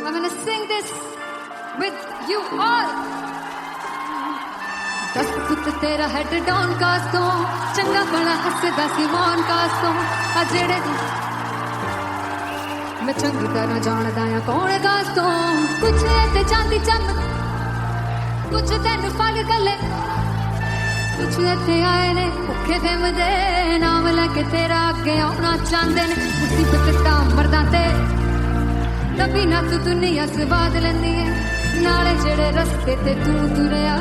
I'm gonna sing this with you all. दस पुत तेरा हेड डाउन कास तो चंगा बड़ा हसदा सी मौन कास तो आ जेड़े मैं चंगी तरह जानदा आ कौन कास तो कुछ ते चांदी चम कुछ तेन फल गले कुछ इत्थे आए ने भुखे फिमदे नाम लैके तेरा अगे आउणा चाहंदे ने मुसीबत ता मरदा ते तभी ना तू दुनिया स्वाद लैंदी है नाले जेड़े रस्ते ते तू तुरया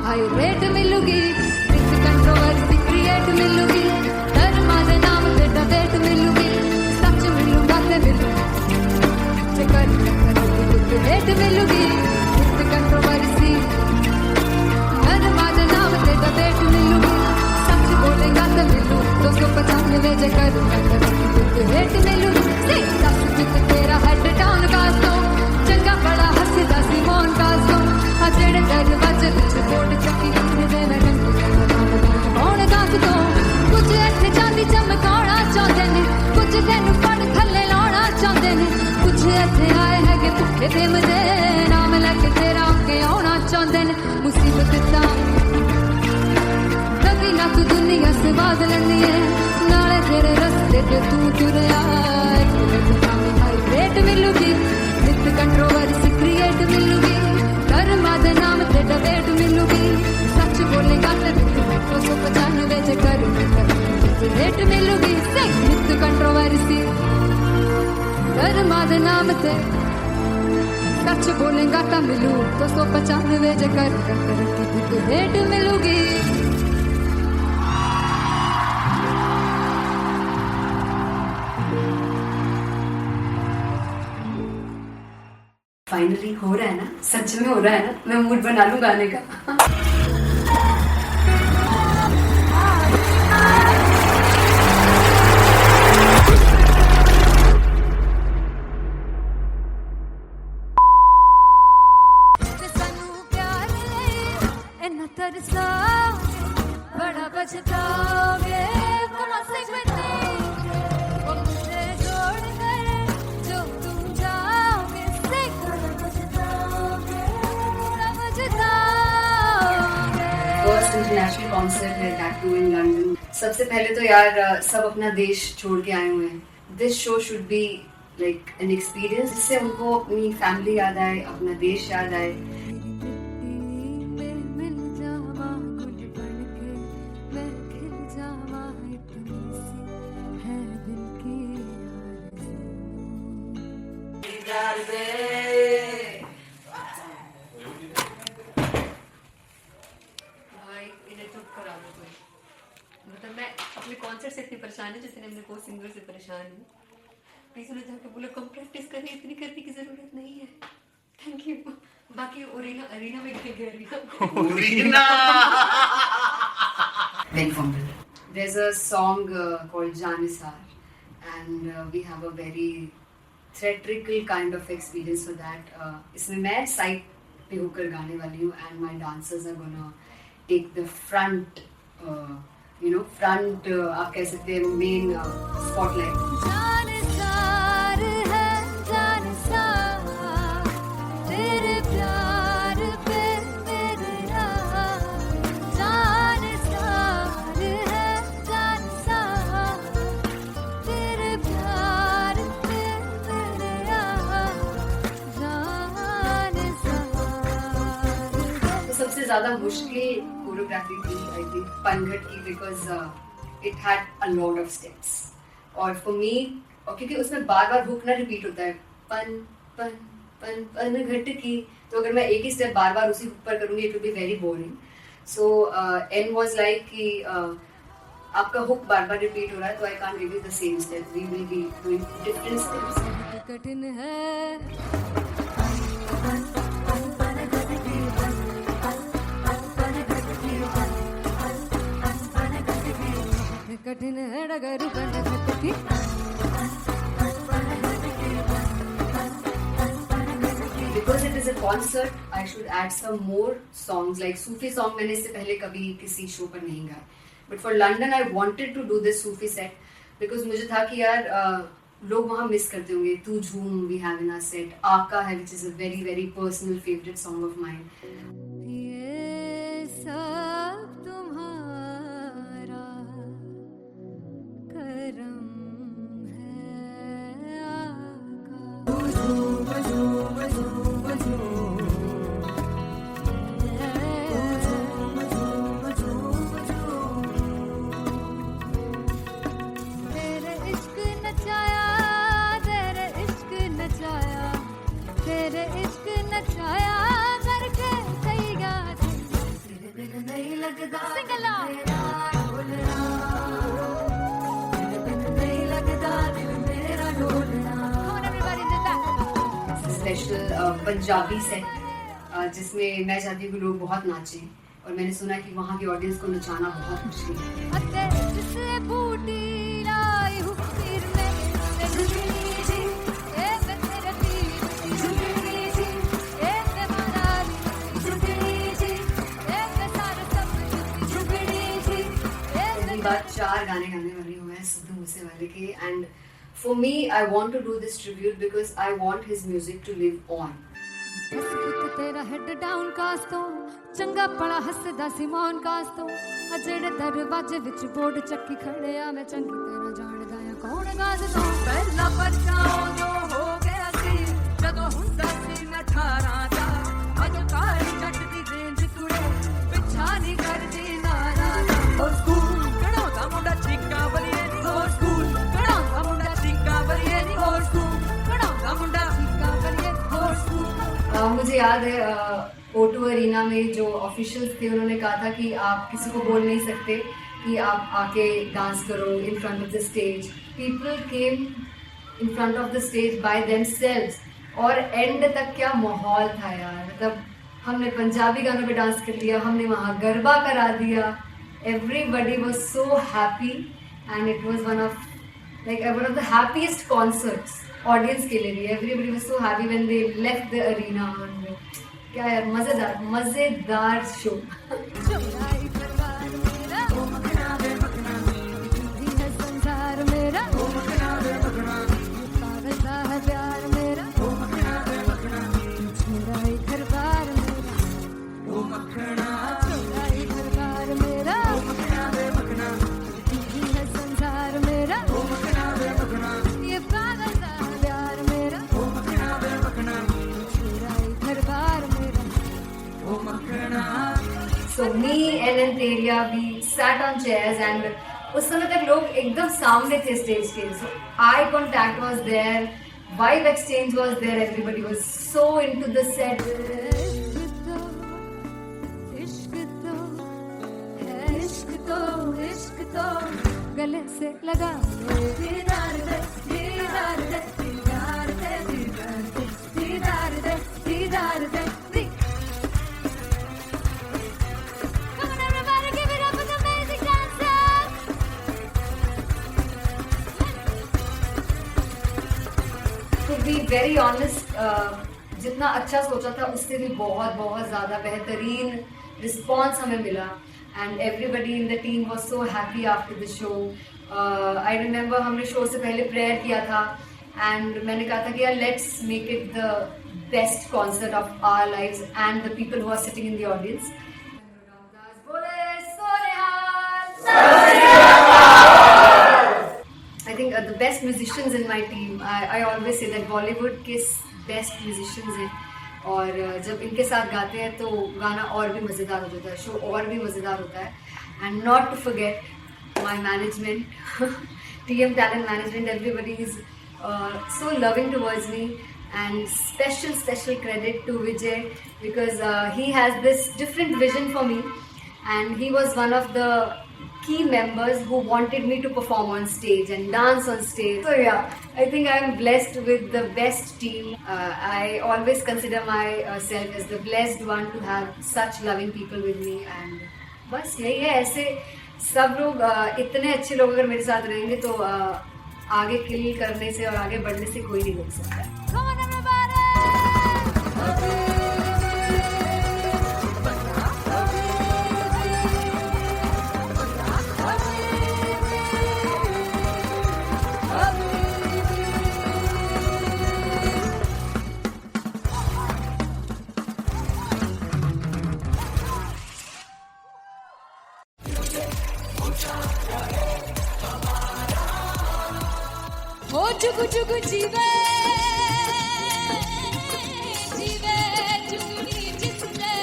हाई रेट मिलूगी विद कंट्रोवर्सी क्रिएट मिलूगी धर्मा दे नाम ते डिबेट मिलूगी सच मिलूगा ते मिलू जे कर रेट मिलूगी विद कंट्रोवर्सी धर्मा दे नाम ते डिबेट मिलूगी सच बोलेगा ते मिलू 295 जे कर रेट मिलूगी दस जित तेरा हेड डाउन कास तो चंगा बड़ा हसदा सी मौन कास तो आ जेड़े दरवाजे विच बोर्ड चक्की दे मैं कौन कास तो कुछ इत्थे चांदी चमकाउणा चाहंदे ने कुछ तैनू फड़ थल्ले लाउणा चाहंदे ने कुछ इत्थे आए हैगे भुखे फिमदे नाम लैके तेरा अगे आउणा चाहंदे ने मुसीबत ता कभी ना तू दुनिया स्वाद लैंदी है नाले तेरे रस्ते ते तू तुरया रेट मिलूगी विद कंट्रोवर्सी क्रिएट मिलूगी धर्मा दे नाम ते डिबेट मिलूगी सच बोलेगा ते 295 जे कर रेट मिलूगी विद कंट्रोवर्सी धर्मा दे नाम ते सच बोलेगा ता मिलू 295 जे कर रेट मिलूगी फाइनली हो रहा है ना, सच में हो रहा है ना, मैं मूड बना लूं गाने का। बड़ा बचताओगे इंटरनेशनल कॉन्सर्ट है दैट टू इन लंदन। सबसे पहले तो यार सब अपना देश छोड़ के आए हुए हैं। This show should be like an experience जिससे उनको अपनी फैमिली याद आए, अपना देश याद आए। मतलब मैं अपने कॉन्सर्ट से इतनी परेशान हूँ जितने अपने को सिंगर से परेशान हूँ। प्लीज उन्हें जाके बोलो कम प्रैक्टिस करनी, इतनी करने की जरूरत नहीं है। Thank you. बाकी अरीना में गए arena very fumble. There's a song called Janisar and we have a very theatrical kind of experience for that. इसमें मैं साइड पे होकर गाने वाली हूँ and my dancers are gonna take the front आप कह सकते हैं मेन स्पॉटलाइट। सबसे ज्यादा मुश्किल कोरियोग्राफी थी आई थिंक पनघट की, because it had a lot of steps और फॉर मी, और क्योंकि उसमें बार बार हुक ना रिपीट होता है पन पन पन पनघट की, तो अगर मैं एक ही स्टेप बार बार उसी हुक पर करूंगी it will be very boring. So and was like कि आपका हुक बार बार रिपीट हो रहा है तो I can't give you the same step, we will be doing different steps. कठिन है कठिन है डगर पनघट की। Because it is a concert, I should add some more songs like Sufi song. मैंने इससे पहले कभी किसी शो पर नहीं गाया, but for London I wanted to do this Sufi set because मुझे था कि यार लोग वहाँ मिस करते होंगे। Tu Jhoom we have in our set, आका है which is a very very personal favourite song of mine. ये सब तुम्हारा करम है तेरे इश्क नचाया, तेरे इश्क नचाया, तेरे इश्क नचाया करके सैया तेरे दिल नहीं लगदा सिंगला तेरे दिल नहीं लगदा दिल मेरा ढोलना। Come on everybody do that. Special Punjabi set जिसमें मैं चाहती हूँ कि लोग बहुत नाचें, और मैंने सुना कि वहाँ की ऑडियंस को नचाना बहुत मुश्किल है। अते जिससे बूटी लाई हूँ फिर मैं जिंदगी जी ए मैं तेरे पीर जिंदगी जी ए मैं मनाली जिंदगी जी ए मैं सारे सब जिंदगी जी ए पहली बार 4 गाने गाने वाले हुए हैं सिद्धू मूसेवाले के, and for me I want to do this tribute because I want his music to live on. बस पुत तेरा हेड डाउन कास तो चंगा पड़ा हसदा सिमोन कास तो अजड़े दरवाजे विच बोर्ड चक्की खड़े आ मैं चंगी तेरा जानदा आ कौन गाज तो पहला बचाओ जो हो गया सी जदों हुंदा सी मैं 18 दा अज काली जट दी रेंज कुड़े पिछा नहीं करदी नारा हो स्कूल कढ़ाउंदा मुंडा चीका बलिए नी हो स्कूल कढ़ाउंदा मुंडा चीका बलिए नी हो स्कूल कढ़ाउंदा मुंडा चीका बलिए हो स्कूल। मुझे याद है O2 अरीना में जो ऑफिशियल्स थे उन्होंने कहा था कि आप किसी को बोल नहीं सकते कि आप आके डांस करो in front of the stage. People came in front of the stage by themselves, और एंड तक क्या माहौल था यार। मतलब हमने पंजाबी गानों पे डांस कर लिया, हमने वहाँ गरबा करा दिया, everybody was so happy and it was one of the happiest concerts audience के लिए भी। Everybody was so happy when they left the arena. क्या यार, मजेदार शो। चौराई परिवार मेरा ओ मखना वे मखना मेरी है संसार मेरा ओ मखना वे मखना पागल सा है प्यार मेरा ओ मखना वे मखना चौराई परिवार मेरा ओ मखना चौराई परिवार मेरा ओ मखना वे मखना मेरी है संसार मेरा ओ मखना वे मखना ये पागल सा है प्यार मेरा ओ मखना वे मखना चौराई परिवार मेरा। ओ मखना। So me and Antelia, we sat on chairs and उस समय तक लोग एकदम सामने थे स्टेज के, so eye contact was there, vibe exchange was there, everybody was so into the set. इश्क तो गले से लगा दीदार दे दीदार दे दीदार दे दीदार दे दीदार दे दीदार दे। Come on everybody, give it up for the amazing dancers. To be very honest, जितना अच्छा सोचा था उससे भी बहुत बहुत ज़्यादा बेहतरीन रिस्पॉन्स हमें मिला, and everybody in the team was so happy after the show. I remember हमने शो से पहले प्रेयर किया था, एंड मैंने कहा था कि यार let's make it the best concert of our lives and the people who are sitting in the audience. I think the best musicians in my team, I always say that Bollywood के best musicians हैं, और जब इनके साथ गाते हैं तो गाना और भी मज़ेदार हो जाता है, शो और भी मज़ेदार होता है। And not to forget my management, TM Talent Management, everybody is so loving towards me, and special credit to Vijay because he has this different vision for me, and he was one of the key members who wanted me to perform on stage and dance on stage. So yeah, I think I'm blessed with the best team. I always consider myself as the blessed one to have such loving people with me, and बस यही है। ऐसे सब लोग इतने अच्छे लोग अगर मेरे साथ रहेंगे तो आगे किल करने से और आगे बढ़ने से कोई नहीं रोक सकता। Come on everybody! हो जुग जुग जीवे जीवे जुगनी जिसने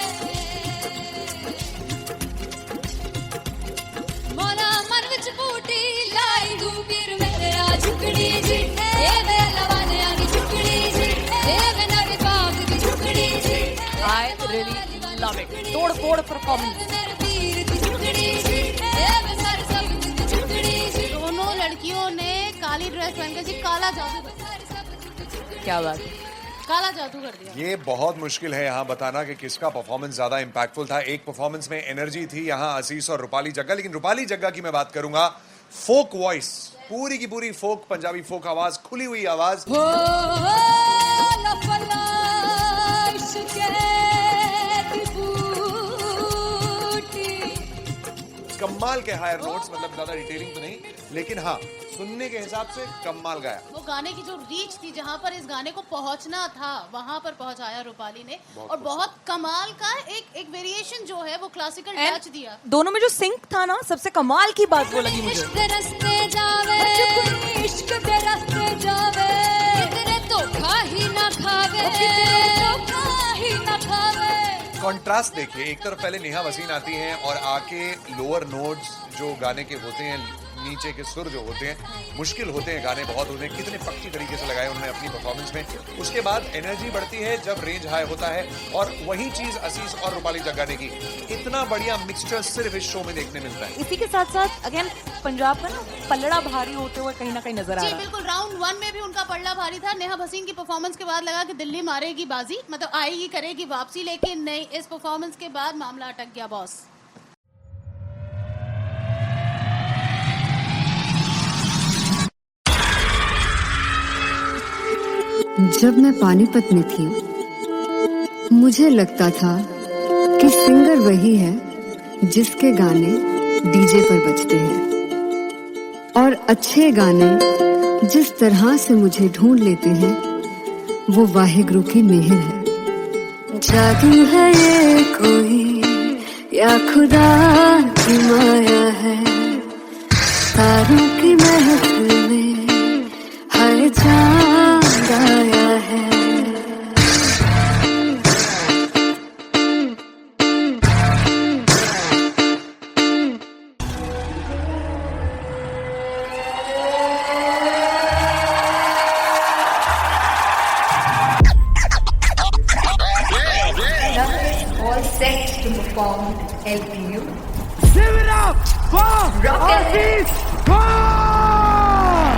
मोरा मन विच बूटी लाई गुबीर मेरे आ झुकड़ी जी ए वे लवाने आनी झुकड़ी जी ए वे नवे बाग दी झुकड़ी जी I really love it. तोड़ परफॉर्मेंस। मेरे पीर दी झुकड़ी जी ए वे सर सब दी झुकड़ी जी दोनों लड़कियों ने काली ड्रेस पहनकर जी काला जादू कर दिया। क्या बात है। काला जादू कर दिया। ये बहुत मुश्किल है यहाँ बताना कि किसका परफॉर्मेंस ज्यादा इंपैक्टफुल था। एक परफॉर्मेंस में एनर्जी थी यहाँ असीस और रूपाली जग्गा, लेकिन रूपाली जग्गा की मैं बात करूंगा फोक वॉइस, पूरी की पूरी फोक, पंजाबी फोक आवाज, खुली हुई आवाज। हो लफला इश्क़े दी बूटी कमाल के हायर नोट्स, मतलब ज्यादा डिटेलिंग तो नहीं, लेकिन हाँ सुनने के हिसाब से कमाल गाया। वो गाने की जो रीच थी, जहाँ पर इस गाने को पहुंचना था वहां पर पहुंचाया रूपाली ने। और बहुत कमाल का एक वेरिएशन जो है वो क्लासिकल टच दिया। दोनों में जो सिंक था ना, सबसे कमाल की बात वो लगी मुझे। इश्क दे रस्ते जावे इश्क दे रस्ते जावे कितने धोखा ही ना खावे धोखा ही ना खावे। कॉन्ट्रास्ट देखिए, एक तरफ पहले नेहा वसीन आती हैं और आके लोअर नोट्स जो गाने के होते हैं, नीचे के सुर जो होते हैं, मुश्किल होते हैं, गाने बहुत होते हैं, कितने पक्की तरीके से लगाए उन्होंने अपनी परफॉर्मेंस में। उसके बाद एनर्जी बढ़ती है जब रेंज हाई होता है, और वही चीज असीस और रूपाली जग्गा ने की। इतना बढ़िया मिक्सचर सिर्फ इस शो में देखने मिलता है। इसी के साथ साथ अगेन पंजाब का ना पलड़ा भारी होते हुए कहीं ना कहीं नजर आ जी रहा है। बिल्कुल, राउंड 1 में भी उनका पलड़ा भारी था। नेहा भसीन की परफॉर्मेंस के बाद लगा कि दिल्ली मारेगी बाजी, मतलब आएगी करेगी वापसी, लेकिन नहीं, इस परफॉर्मेंस के बाद मामला अटक गया बॉस। जब मैं पानीपत में थी मुझे लगता था कि सिंगर वही है जिसके गाने डीजे पर बजते हैं, और अच्छे गाने जिस तरह से मुझे ढूंढ लेते हैं वो वाहिगुरु की मेहर है। जादू है ये कोई या खुदा की माया है, तारों की महफिल में हर चांद आया है। All set to perform LPU. Give it up for Aziz Khan!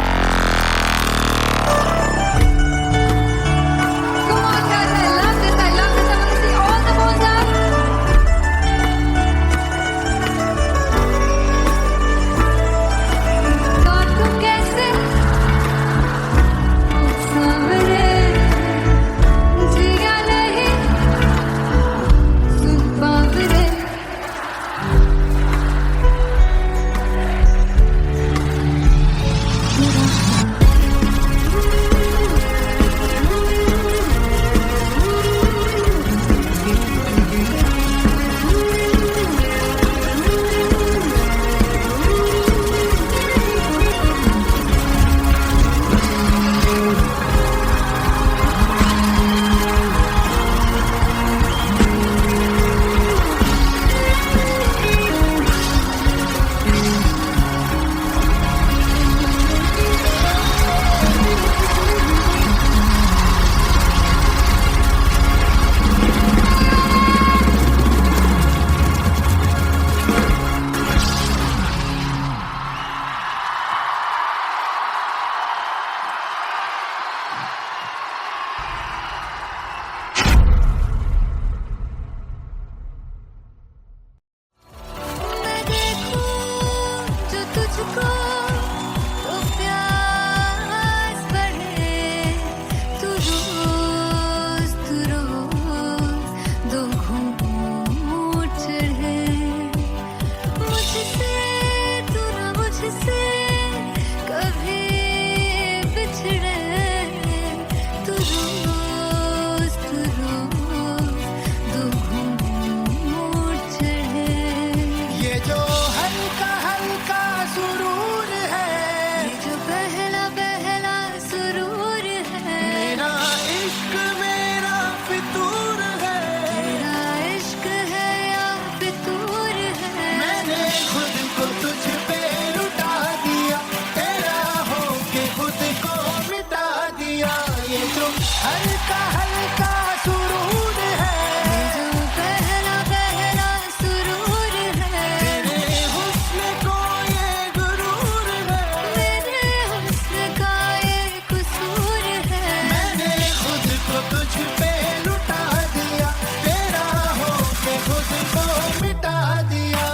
हल्का हल्का सुरूर है, ये जो पहला पहला सुरूर है, तेरे हुस्न को ये गुरूर है, मेरे हुस्न का ये कसूर है, मैंने खुद को तुझ पे लुटा दिया, तेरा होके खुद को मिटा दिया।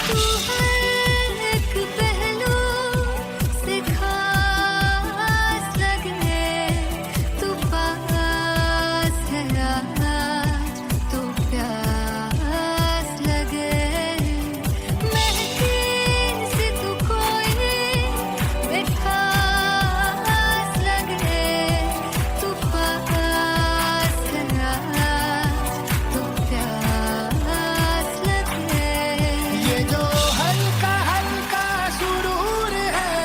तू हर एक पहलू से खास लगे, तू पास है आज तो प्यास लगे, महकी सी तू कोई मिठास लगे, तू पास है आज तो प्यास लगे। ये जो हल्का हल्का सुरूर है,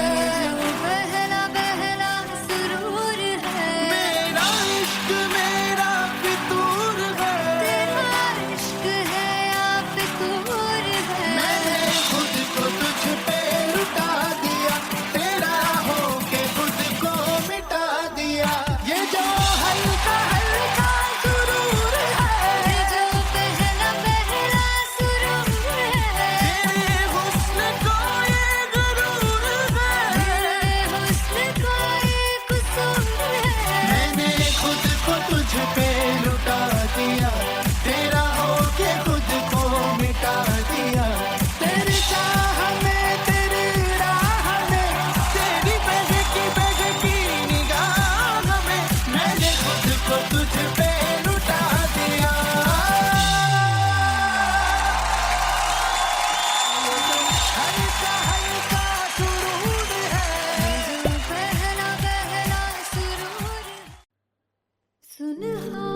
जो पहला पहला सुरूर है, मेरा इश्क मेरा फितूर है, तेरा इश्क है या फितूर है, मैंने खुद को तुझ पे लुटा दिया, तेरा होके खुद को मिटा दिया। ये जो हल्का हल्का सुरूर है, ये जो पहला पहला सुरूर है, तेरे हुस्न को ये गुरूर है, मेरे हुस्न का ये कसूर है, मैंने खुद को तुझ पे लुटा दिया, तेरा होके खुद को मिटा दिया। तेरी चाह में तेरी राह में तेरी बहकी निगाह में मैंने खुद को तुझ पे लुटा दिया। हल्का हल्का सुरूर है, जो पहला पहला सुरूर है। सुनहारिए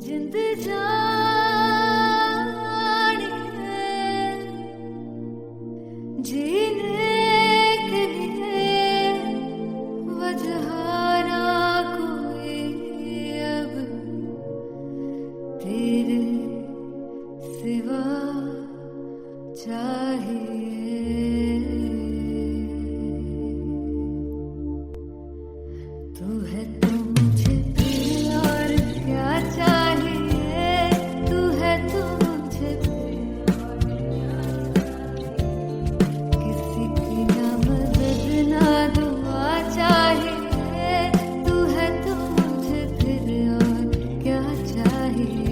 जिंद जानिए, जीने के लिए वजह ना कोई अब तेरे सिवा चाहिए। तू है तो मुझे फिर और क्या चाहिए, तू है तो मुझे फिर और क्या चाहिए। किसी की ना मदद ना दुआ चाहिए, तू है तो मुझे फिर और क्या चाहिए।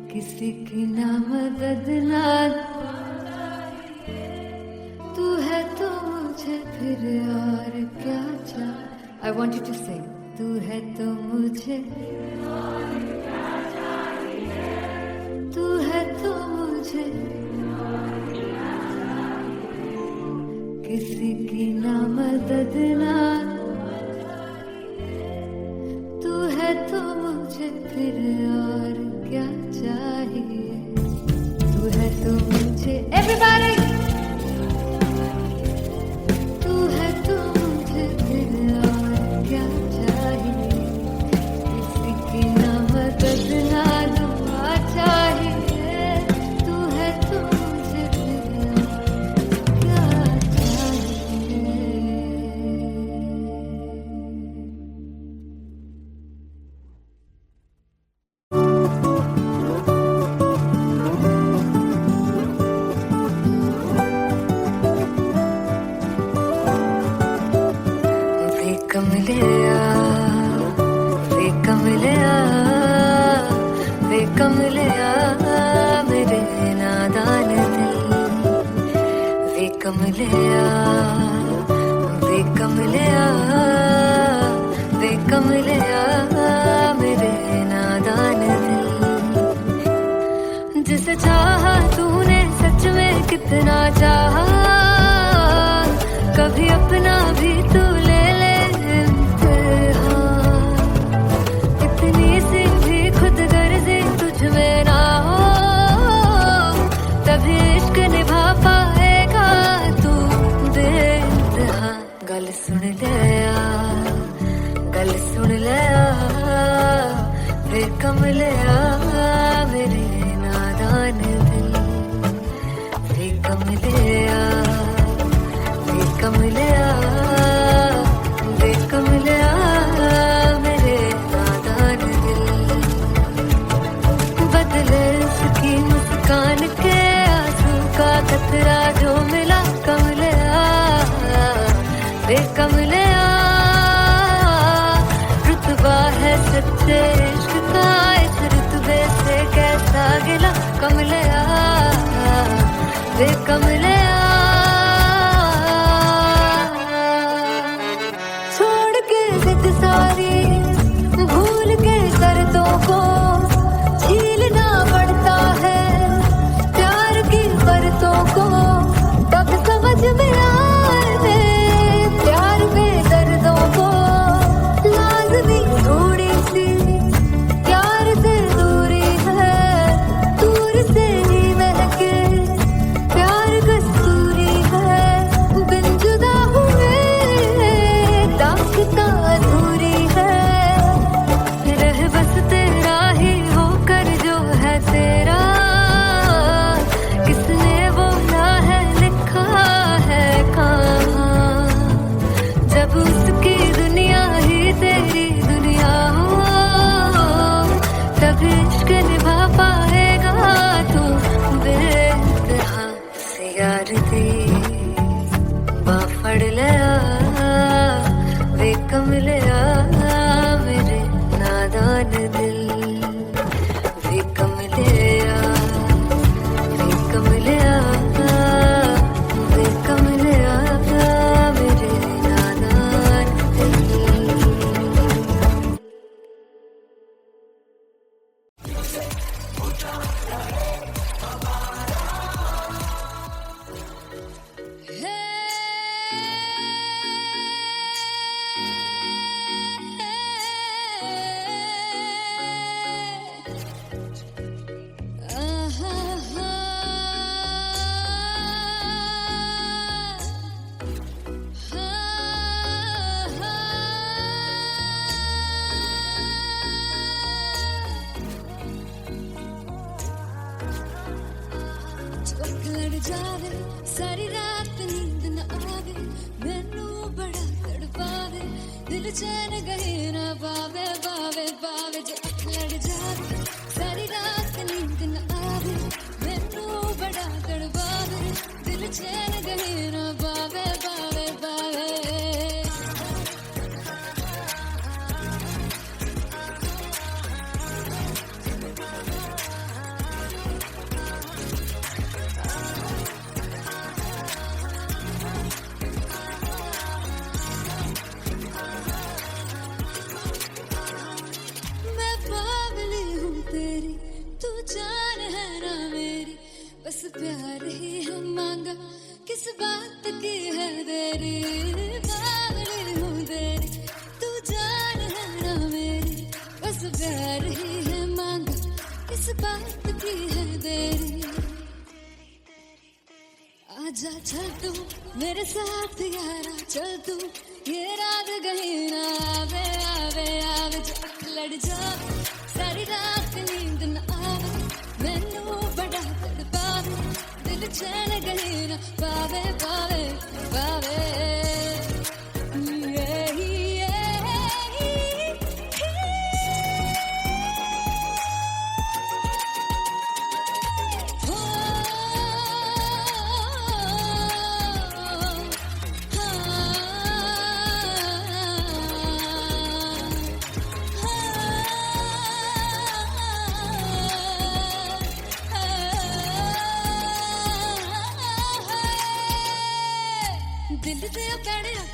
किसी की ना मदद ना तू है तो मुझे फिर और क्या चाहिए। I want you to sing. तू है तो मुझे तू है तो मुझे किसी की ना मदद ना तू है तो मुझे फिर और क्या कमलिया वे कमलिया वे कमलिया मेरे नादान दिल वे कमलिया वे कमलिया वे कमलिया मेरे नादान दिल जिसे चाहा तूने सच में कितना चाहा कभी अपना भी तू ले ले इम्तिहान इतनी सी भी खुद गर्जी तुझ में ना हो तभी इश्क निभा पाएगा तू बेइंतहा गल सुन ले वे कमलिया मेरे नादान दिल वे कमलिया वे कमलिया वे कमलिया मेरे नादान दिल बदले उसकी मुस्कान के आंसू का कतरा जो मिला कमलिया वे कमलिया रुतबा है सच्चे इश्क का इस रुतबे से कैसा गिला कमलिया वे कमलिया छोड़ के जिद सारी भूल के शर्तों को झीलना पड़ता है प्यार की शर्तों को तब समझ में आए प्यार में दर्दों को लाज़मी थोड़ी सी प्यार से दूरी है दूर से ही महके प्यार कस्तूरी है बिन जुदा हुए दास्तां अधूरी है रह बस तेरा ही होकर जो है तेरा किसने बोला है लिखा है कहाँ जब उसकी दुनिया ही तेरी दुनिया हो तब इश्क निभा पाएगा तू बेइंतहा से यार दी बाफड़ लिया वे कमलिया मेरे नादान दिल वे कमलिया वे कमलिया वे कमलिया मेरे नादान दिल लड़ जावे सारी रात नींद न आवे मैनू बड़ा तड़पावे दिल चैन गए ना पावे पावे पावे जो लड़ जावे सारी रात नींद न आवे मैनू बड़ा तड़पावे दिल चैन गए ना पावे पावे पावे मैं पागली हूँ तेरी तू जान है ना मेरी बस प्यार ही है मांगा किस बात की है देरी पागली हूँ तेरी तू जान है ना मेरी बस प्यार ही है मांगा किस बात की है देरी आजा चल तू मेरे साथ यारा चल तू ये रात गई ना आवे आवे आवे जो लड़ जावे सारी रात नींद न आवे मैनू बड़ा तड़पावे दिल चैन गई ना पावे पावे पावे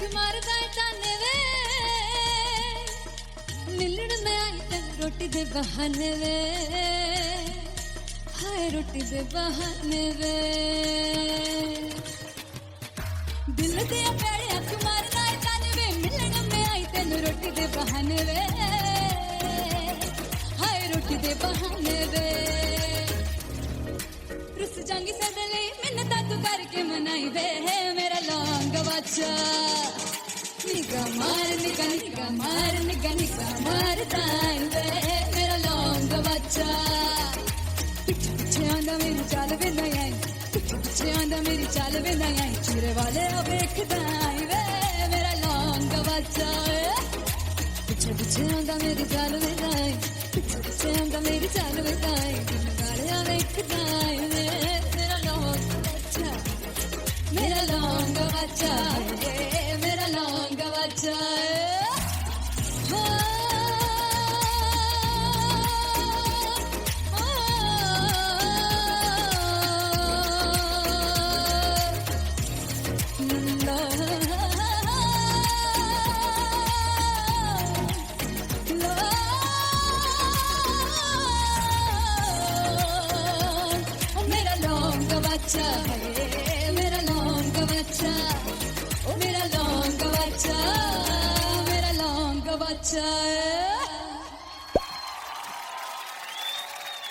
अख मारदा ताने वे मिलन में आई तन रोटी दे बहाने वे हाय रोटी दे बहाने वे दिल दे प्यारे अख मारदा ताने वे मिलन में आई तन रोटी दे बहाने वे हाय रोटी दे बहाने वे रुस जांगी सदले मिन्नता तू करके मनाई वे मेरा लौंग बच्चा निगा मार निगा मारताई वे मेरा लौंग बच्चा पिछे आंदा मेरी चाल वे नहीं आई पिछे आंदा मेरी चाल वे नहीं आई चिरे वाले ओ देखदाई वे मेरा लौंग बच्चा पिछे आंदा मेरी चाल वे नहीं आई पिछे आंदा मेरी चाल वे नहीं आई गाले ओ देखदाई वे मेरा लौंग बच्चा मेरा लौंग बच्चा मेरा लौंग बच्चा मेरा लौंग बच्चा मेरा लौंग बच्चा ओ मेरा लौंग बच्चा मेरा लौंग बच्चा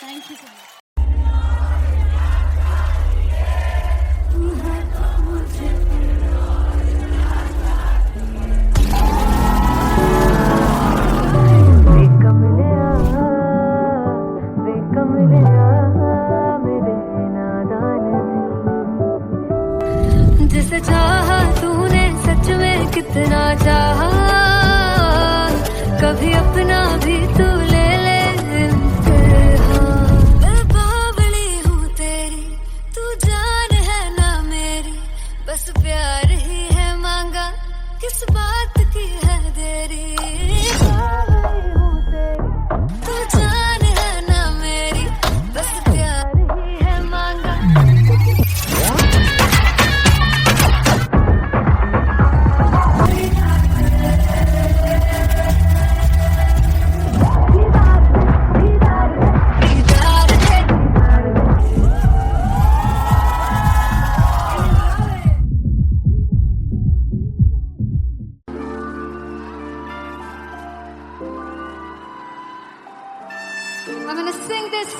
थैंक यू सो मच जिसे चाहा तूने सच में कितना चाहा कभी अपना भी तू ले ले इम्तिहान मैं बावली हूँ तेरी तू जान है ना मेरी बस प्यार ही है मांगा किस बात की है देरी बावली हूँ तेरी तू जान है ना मेरी बस प्यार ही है मांगा I'm gonna sing this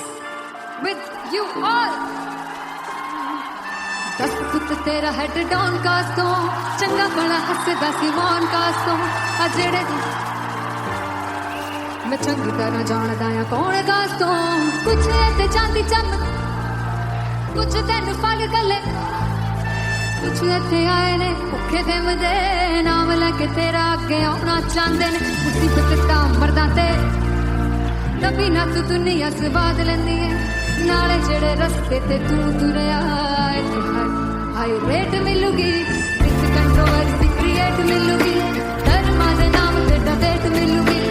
with you all. दस पुत तेरा हेड डाउन कास्तों चंगा बड़ा हसदा सिमोन कास्तों अजड़े मैं चंगी तरह जानदा या कौन कास्तों कुछ ते चांदी चम कुछ तेन फल गले कुछ इत्थे आए ने भुखे देमदे नाम लेके तेरा अगे आउणा चाहंदे ने मुसीबत तां मरदा ते तभी ना तू दुनिया स्वाद लेंदी है नाले जेड़े रस्ते ते तू तुरया हाई रेट मिलूगी विद कंट्रोवर्सी क्रिएट मिलूगी धर्मा दे नाम ते डिबेट मिलूगी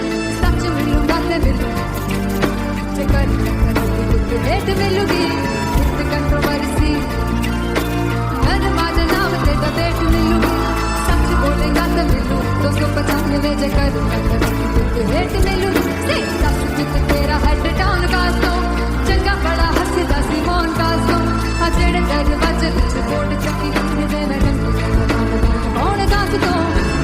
सच मिलूगा ते मिलूगी जे कर रेट मिलूगी विद कंट्रोवर्सी धर्मा दे नाम ते डिबेट मिलूगी सच बोलेगा ते मिलू 295 जे कर रेट मिलूगी तेरा हेड डाउन कास्तों चंगा बड़ा हसदा सिमोन कास्तों अजड़े दरवाजे विच बोर्ड चक्की रखने दे मैं कौन कास्तों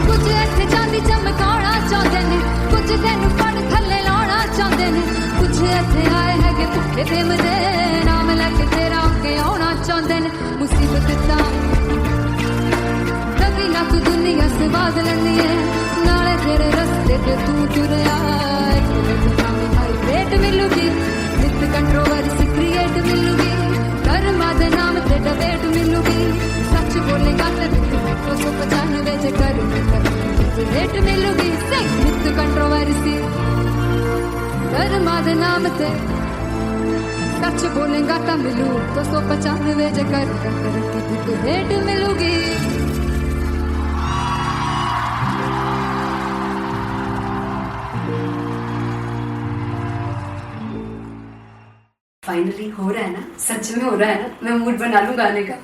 कुछ इत्थे चांदी चमकाना चाहते ने कुछ तेनू फड़ थल्ले लाना चाहते ने कुछ इत्थे आए है कि भुखे देमदे नाम लेके तेरा अगे आउणा चाहते ने मुसीबत तां कभी ना तू दुनिया स्वाद लैंदी है नाले तेरे रस्ते ते तू तुरया रेट मिलूगी विद कंट्रोवर्सी क्रिएट मिलूगी कर्मा दे नाम ते डिबेट मिलूगी सच बोलेगा ते 295 जे कर रेट मिलूगी विद कंट्रोवर्सी कर्मा दे नाम ते सच बोलेगा तो मिलू 295 जे कर रेट मिलूगी फाइनली हो रहा है ना सच में हो रहा है ना मैं मूड बना लूं गाने का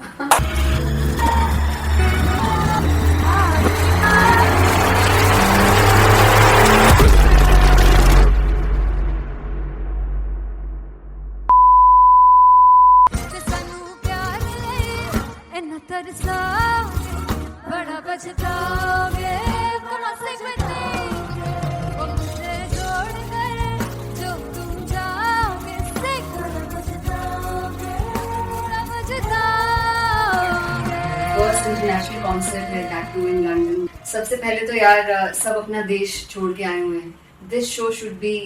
इंटरनेशनल कॉन्सर्ट है दैट टू इन लंदन. सबसे पहले तो यार सब अपना देश छोड़ के आए हुए हैं. This show should be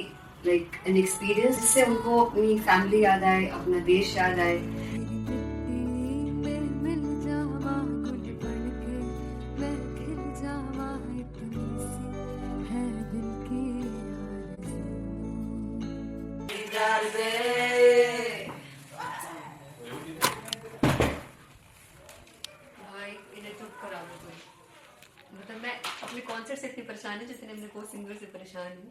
like an experience जिससे उनको अपनी फैमिली याद आए, अपना देश याद आए. मिल जावा गुल बनके मैं खिल जावा इतनी सी है दिल की भाई इन्हें चुप करा दो कोई. मतलब मैं अपने कॉन्सर्ट से इतनी परेशान हूँ जितने अपने को सिंगर से परेशान हूँ.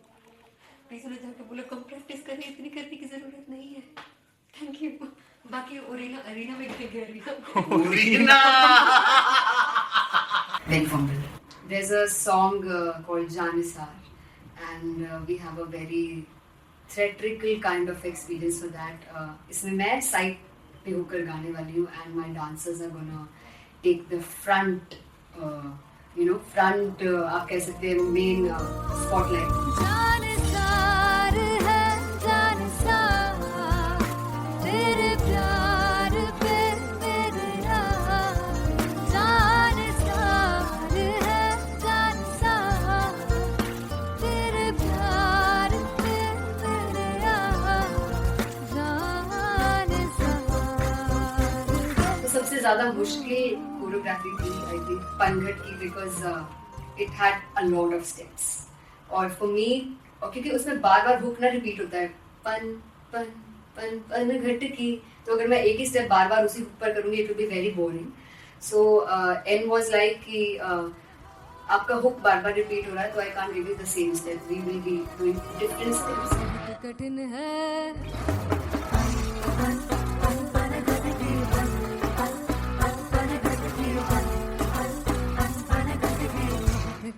प्लीज उन्हें जाके बोलो कम प्रैक्टिस करें, इतनी करने की जरूरत नहीं है. Thank you. बाकी अरीना में गए arena Big fumble. There's a song called Janisar, and we have a very theatrical kind of experience for that. इसमें मैं side पे होकर गाने वाली हूँ, and my dancers are gonna take the front, front आप कह सकते हैं main spotlight. जानसार है जानसार तेरे प्यार पे मेरा जानसार है जानसार तेरे प्यार पे मेरा जानसार. तो सबसे ज्यादा मुश्किल कोरियोग्राफी थी आई थिंक पनघट की, because it had a lot of steps. और फॉर मी, और क्योंकि उसमें बार बार हुक ना रिपीट होता है, पन पन पन पनघट की, तो अगर मैं एक ही स्टेप बार बार उसी हुक पर करूंगी it will be very boring. So and was like कि आपका हुक बार बार रिपीट हो रहा है तो I can't give you the same step, we will be doing different steps. कठिन है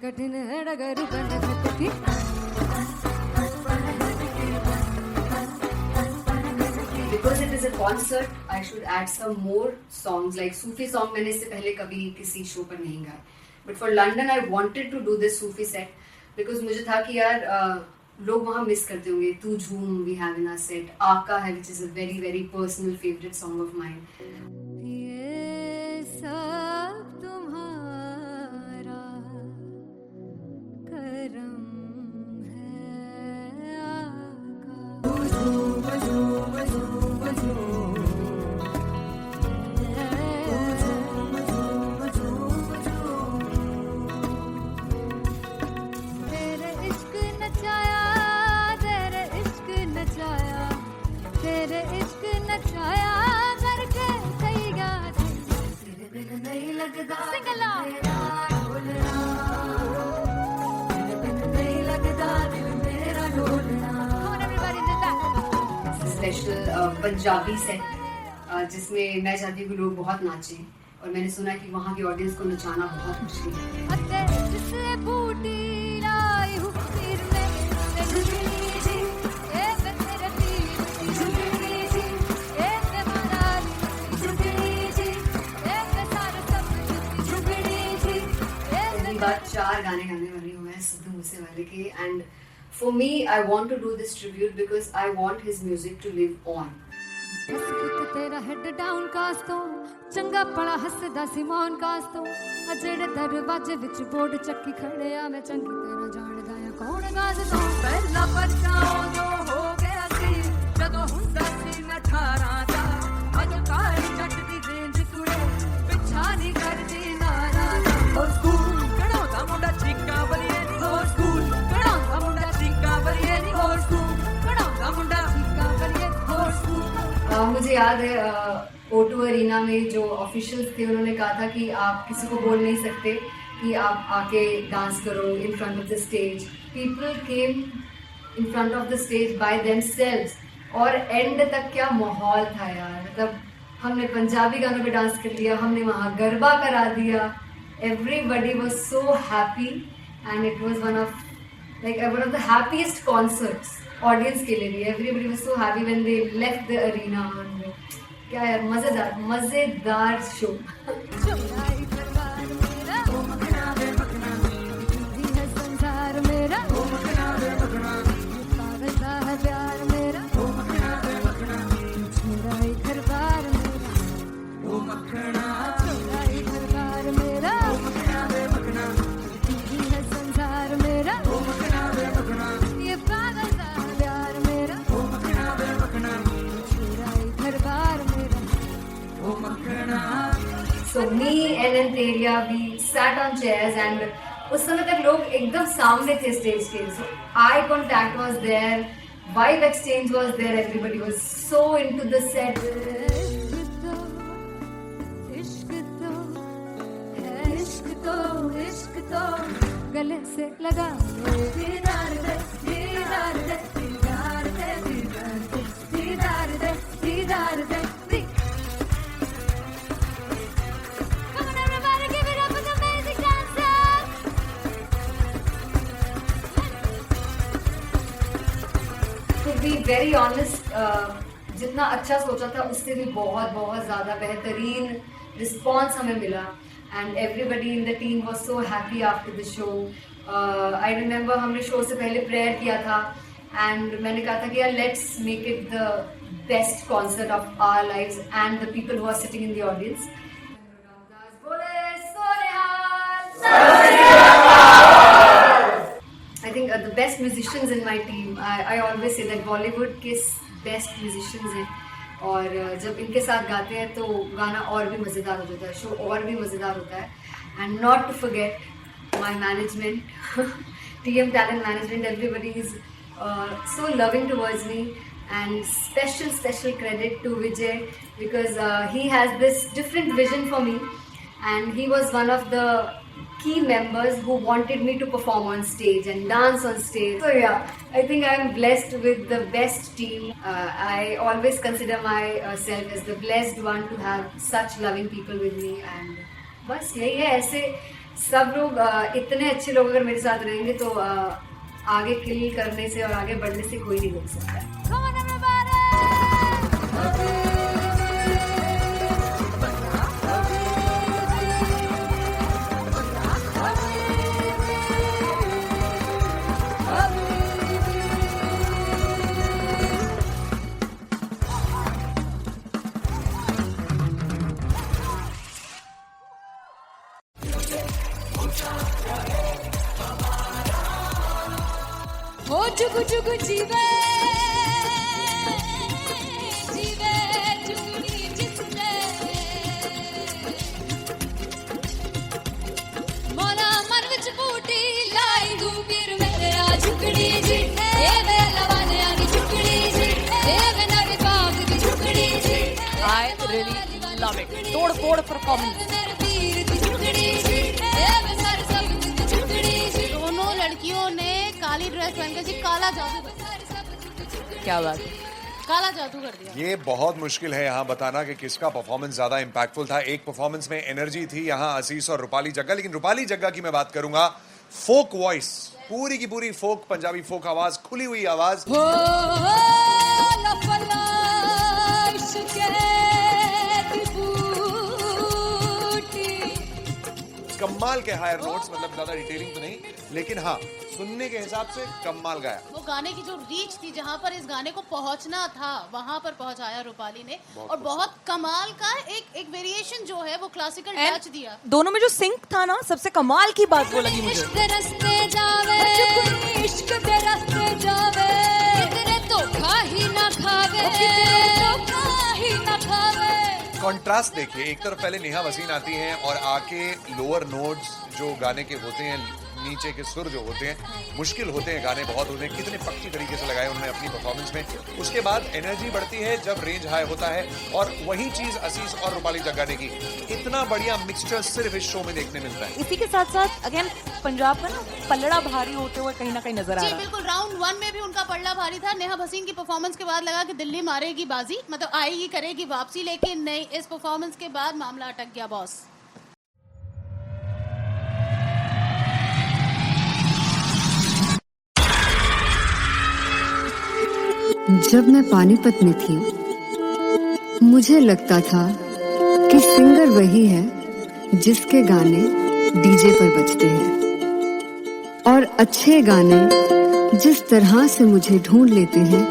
कठिन है डगर पनघट की. Because it is a concert, I should add some more songs like Sufi song. मैंने इससे पहले कभी किसी शो पर नहीं गाए. But for London, I wanted to do this Sufi set because मुझे था कि यार लोग वहाँ मिस करते होंगे. तू झूम we have in our set. आका है which is a very very personal favorite song of mine. ये सब तुम्हारा करम है आका. तेरे इश्क नचाया तेरे इश्क नचाया तेरे इश्क नचाया करके कई याद तेरे दिल नहीं लगदा सिंगला नहीं लगदा दिल मेरा ढोलना. Come on everybody do that. Special Punjabi set जिसमें मैं चाहती हूँ कि लोग बहुत नाचें, और मैंने सुना कि वहाँ की ऑडियंस को नचाना बहुत मुश्किल है. अते जिससे बूटी लाई हूँ सिर में ते झुकनी जी ए मैं तेरे पीर झुकनी जी ए मैं माराली झुकनी जी ए मैं सारे सब झुकनी जी ए पहली बार 4 गाने गाने वाली हूँ मैं सिद्धू मूसेवाले के. And for me I want to do this tribute because I want his music to live on. बस पुत तेरा हेड डाउन कास तो चंगा पड़ा हसदा सिमोन कास तो अजड़े दरवाजे विच बोर्ड चक्की खड़े आ मैं चंगी तेरा जानदा आ कौन गाज तो. ਪਹਿਲਾ ਬੱਚਾ ਉਦੋਂ ਹੋ ਗਿਆ ਸੀ ਜਦੋਂ ਹੁੰਦਾ ਸੀ ਮੈਂ 18 ਦਾ. ਅੱਜ ਕਾਲੀ ਜੱਟ ਦੀ ਰੇਂਜ ਕੁੜੇ ਪਿੱਛਾ ਨਹੀਂ ਕਰਦੀ ਨਾਰਾ ਦਾ. ਹੋਰ ਸਕੂਲ ਕਢਾਉਂਦਾ ਮੁੰਡਾ ਚੀਕਾਂ ਬਲੀਏ ਨੀ. ਹੋਰ ਸਕੂਲ ਕਢਾਉਂਦਾ ਮੁੰਡਾ ਚੀਕਾਂ ਬਲੀਏ ਨੀ. ਹੋਰ ਸਕੂਲ ਕਢਾਉਂਦਾ ਮੁੰਡਾ ਚੀਕਾਂ ਬਲੀਏ. ਹੋਰ ਸਕੂਲ मुझे याद है O2 अरीना में जो ऑफिशियल्स थे उन्होंने कहा था कि आप किसी को बोल नहीं सकते कि आप आके डांस करो in front of the stage. People came in front of the stage by themselves. और एंड तक क्या माहौल था यार. मतलब हमने पंजाबी गानों पे डांस कर लिया, हमने वहाँ गरबा करा दिया. Everybody was so happy and it was one of the happiest concerts audience के लिए भी. Everybody was so happy when they left the arena. क्या यार मजेदार शो. चुराई करवार मेरा ओ मखना वे मखना ही है संसार मेरा ओ मखना वे मखना पागल सा है प्यार मेरा ओ मखना वे मखना चुराई करवार मेरा ओ मखना चुराई करवार मेरा So me and Anteria, we sat on chairs and उस समय तक लोग एकदम सामने थे स्टेज के. So eye contact was there, vibe exchange was there, everybody was so into the set. इश्क तो गले से लगा दीदार दे दीदार दे दीदार दे दीदार दे दीदार दे. Come on everybody, give it up for the amazing dancers. To be very honest, जितना अच्छा सोचा था उससे भी बहुत बहुत ज़्यादा बेहतरीन रिस्पॉन्स हमें मिला. And everybody in the team was so happy after the show. I remember हमने शो से पहले प्रेयर किया था and मैंने कहा था कि यार let's make it the best concert of our lives and the people who are sitting in the audience. I think the best musicians in my team. I always say that Bollywood के best musicians हैं. और जब इनके साथ गाते हैं तो गाना और भी मज़ेदार हो जाता है, शो और भी मज़ेदार होता है. And not to forget my management, TM Talent Management, everybody is so loving towards me. And special credit to Vijay because he has this different vision for me and he was one of the key members who wanted me to perform on stage and dance on stage. So yeah, I think I am blessed with the best team. I always consider myself as the blessed one to have such loving people with me. And बस यही है, ऐसे सब लोग इतने अच्छे लोग अगर मेरे साथ रहेंगे तो आगे किल करने से और आगे बढ़ने से कोई नहीं रोक सकता. Come on everybody. हो जुगु जुगु जीवे जीवे जुगनी जिसने मोला मन विच बूटी लाई गुबीर मेरे आ झुकड़ी जी ए वे लवाने आ झुकड़ी जी ए वे नवी बाग दी झुकड़ी जी. I really love it. तोड़ फोड़ परफॉर्मेंस. दोनों लड़कियों ने काली ड्रेस पहनकर जी काला जादू कर दिया. क्या बात है. काला जादू कर दिया. ये बहुत मुश्किल है यहाँ बताना कि किसका परफॉर्मेंस ज्यादा इम्पैक्टफुल था. एक परफॉर्मेंस में एनर्जी थी यहाँ असीस और रूपाली जग्गा, लेकिन रूपाली जग्गा की मैं बात करूंगा. फोक वॉइस, पूरी की पूरी फोक, पंजाबी फोक आवाज, खुली हुई आवाज. कमाल के हायर नोट्स, मतलब ज्यादा डिटेलिंग तो नहीं, लेकिन हाँ सुनने के हिसाब से कमाल गाया. वो गाने की जो रीच थी, जहाँ पर इस गाने को पहुंचना था वहां पर पहुंचाया रूपाली ने. और बहुत कमाल का एक वेरिएशन जो है वो क्लासिकल टच दिया. दोनों में जो सिंक था ना, सबसे कमाल की बात वो लगी मुझे. इश्क दे रस्ते जावे, इश्क दे रस्ते जावे, कितने धोखा ही ना खावे, कितने धोखा ही ना खावे. कॉन्ट्रास्ट देखिए, एक तरफ पहले नेहा वसीन आती हैं और आके लोअर नोट्स जो गाने के होते हैं, नीचे के सुर जो होते हैं, मुश्किल होते हैं, गाने बहुत होते हैं, कितने पक्की तरीके से लगाए उन्होंने अपनी परफॉर्मेंस में. उसके बाद एनर्जी बढ़ती है जब रेंज हाई होता है, और वही चीज असीस और रूपाली जग्गा ने की. इतना बढ़िया मिक्सचर सिर्फ इस शो में देखने मिलता है. इसी के साथ साथ अगेन पंजाब का ना पलड़ा भारी होते हुए कहीं ना कहीं नजर आ जी रहा है. बिल्कुल. राउंड 1 में भी उनका पलड़ा भारी था. नेहा भसीन की परफॉर्मेंस के बाद लगा कि दिल्ली मारेगी बाजी, मतलब आएगी करेगी वापसी, लेकिन नहीं, इस परफॉर्मेंस के बाद मामला अटक गया बॉस. जब मैं पानीपत में थी मुझे लगता था कि सिंगर वही है जिसके गाने डीजे पर बजते हैं, और अच्छे गाने जिस तरह से मुझे ढूंढ लेते हैं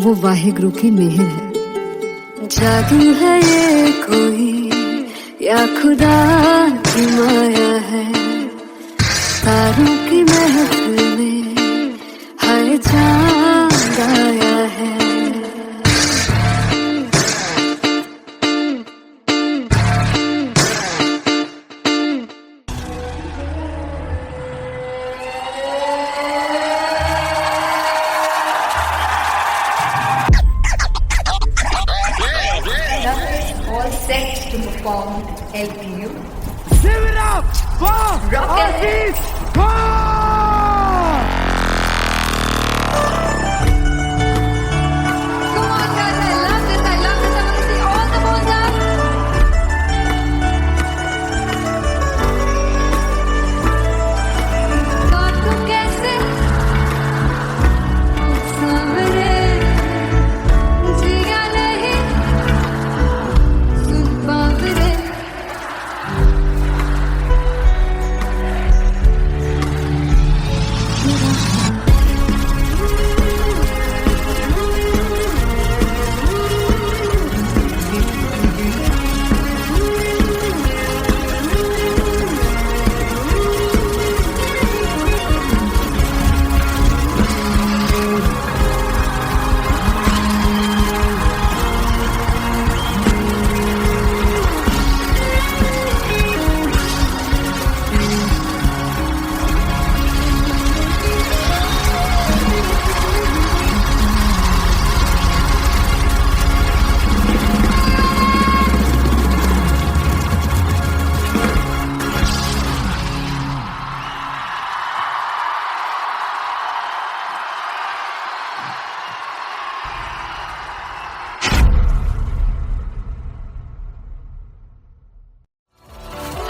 वो वाहिगुरु की मेहर है. जादू है ये कोई या खुदा की माया है, तारों की महफिल में हर चांद आया है. LPU. वाह Rocket. आशीष वाह Come on, guys, I love this. I love this. I want to see all the balls up. काटूं कैसे सावरे जिया नहीं सुन पावरे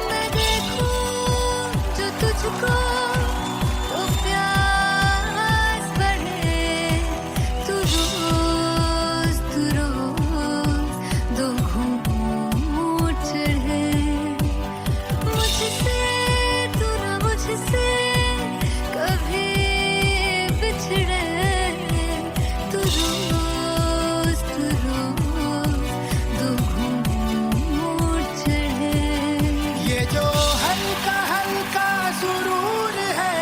मैं देखूं जो तुझको तो प्यास बढ़े तू रोज दो घूंट चढ़े मुझसे तू ना मुझसे कभी बिछड़े तू रोज दो घूंट चढ़े ये जो हल्का हल्का सुरूर है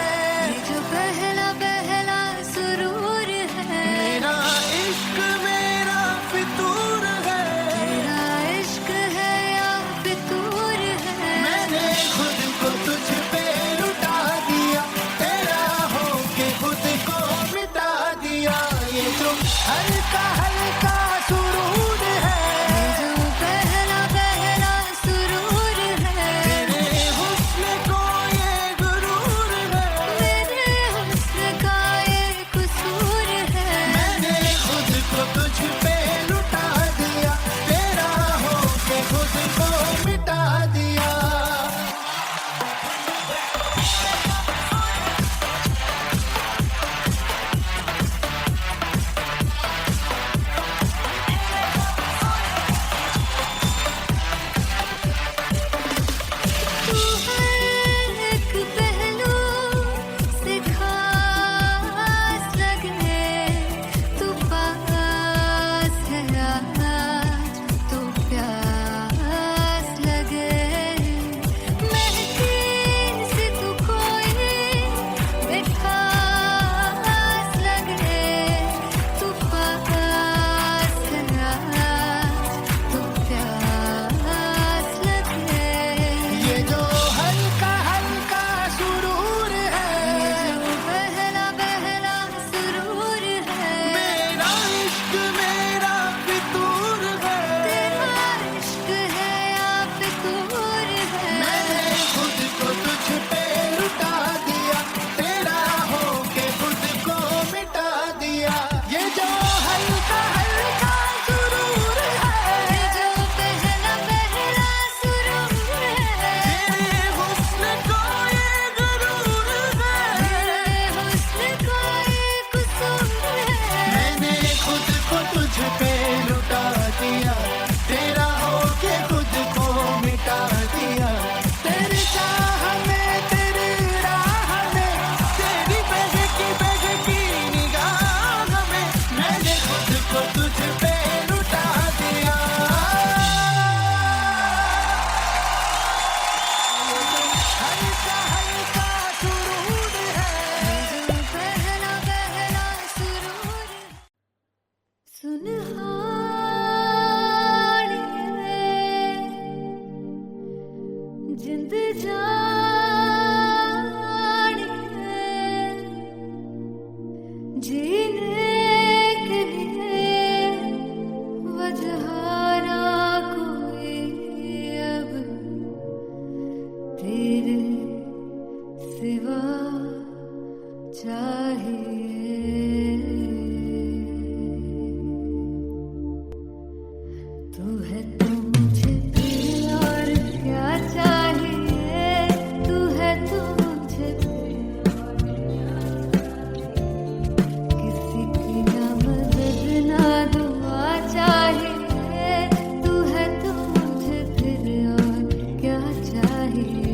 ये जो पहला पहला सुरूर है मेरा इश्क मेरा फितूर है तेरा इश्क है या फितूर है मैंने खुद को तुझ पे लुटा दिया तेरा होके खुद को मिटा दिया ये जो हल्का हल्का सुरूर है ये जो पहला पहला सुरूर है तेरे हुस्न को ये गुरूर है मेरे हुस्न का ये कसूर है मैंने खुद को तुझ पे लुटा दिया तेरा होके खुद को मिटा दिया तू हर एक पहलू से खास लगे तू पास है आज तो प्यास लगे महकी से तू कोई मिठास लगे तू पास है आज तो प्यास लगे ये जो हल्का हल्का सुरूर है ये जो पहला पहला सुरूर है मेरा इश्क मेरा फितूर है तेरा इश्क है या फितूर है मैंने खुद को तुझ पे लुटा दिया तेरा होके खुद को मिटा दिया ये जो हल्का हल्का सुरूर है ये जो पहला पहला सुरूर है तेरे हुस्न को ये गुरूर है तेरे हुस्न का ये कसूर है मैंने खुद को तुझ पे लुटा दिया तेरा होके खुद को मिटा दिया तेरी चाह में तेरी राह में तेरी बहकी निगाह में मैंने खुद को तुझ पे लुटा दिया हल्का हल्का सुरूर है जो पहला पहला सुरूर सुन तू है तो मुझे फिर और क्या चाहिए, तू है तो मुझे फिर और क्या चाहिए, किसी की ना मदद ना दुआ चाहिए, तू है तो मुझे फिर और क्या चाहिए।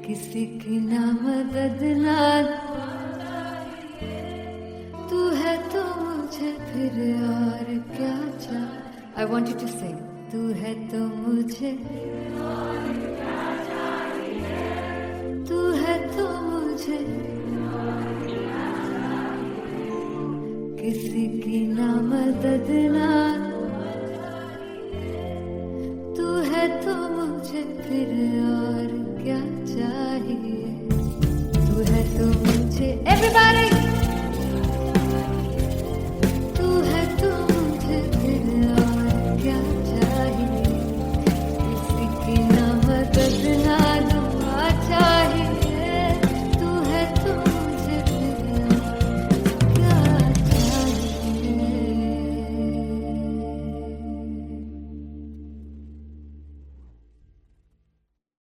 किसी की ना मदद ना तू है तो मुझे फिर और क्या चाहिए। I want you to sing. तू है तो मुझे तू है तो मुझे किसी की ना मदद ना तू है तो मुझे फिर और क्या चाहिए, तू है तो मुझे everybody